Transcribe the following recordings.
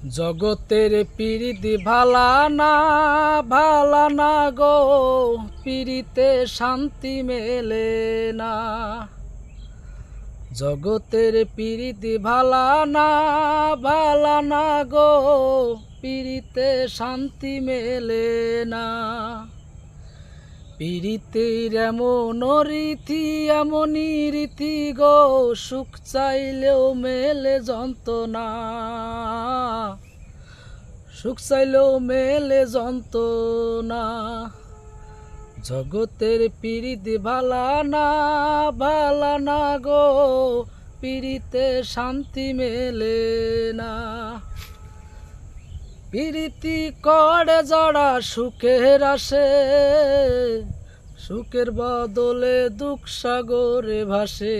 জগতের পিরিতি ভালা না গো, পিরিতে শান্তি মেলে না। জগতের পিরিতি ভালা না গো, পিরিতে শান্তি মেলে না। পিরিতের এমন রীতি গো, সুখ চাইলেও মেলে যন্ত্রণা, সুখ চাইলেও মেলে যন্ত্রণা। জগতের পিরিতি ভালা না গো, পিরিতে শান্তি মেলে না। পিরিতি করে যারা সুখের আসে, সুখের বদলে দুঃখ সাগরে ভাসে।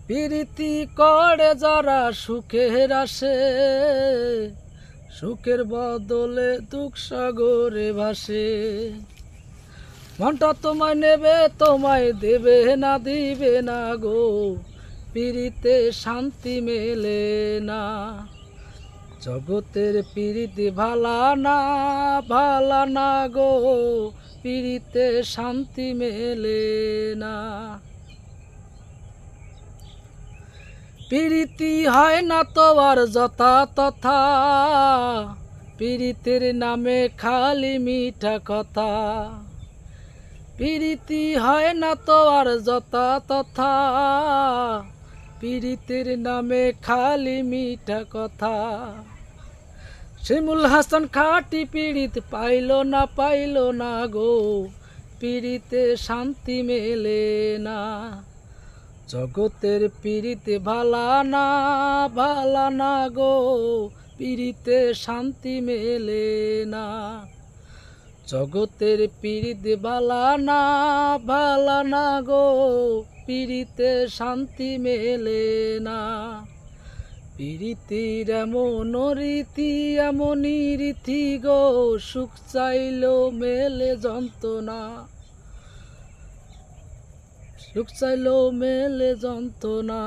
পিরিতি করে যারা সুখের আসে, সুখের বদলে দুঃখ সাগরে ভাসে। মনটা তোমায় নেবে, তোমায় দেবে না, দিবে না গো, পিরিতে শান্তি মেলে না। জগতের পিরিতি ভালা না গো, পিরিতে শান্তি মেলে না। পিরিতি হয় না তো আর যথা তথা, পিরিতের নামে খালি মিঠা কথা। পিরিতি হয় না তো আর যথা তথা, পিরিতের নামে খালি মিঠা কথা। শিমুল হাসান খাটি পিরিত পাইল না গো, পিরিতে শান্তি মেলে না। জগতের পিরিতে ভালা না গো, পিরিতে শান্তি মেলে না। জগতের পিরিতে ভালা না গো, পিরিতে শান্তি মেলে না। পিরিতির এমন রীতি গো, সুখ চাইলেও মেলে যন্ত্রণা, সুখ চাইলেও মেলে যন্ত্রণা।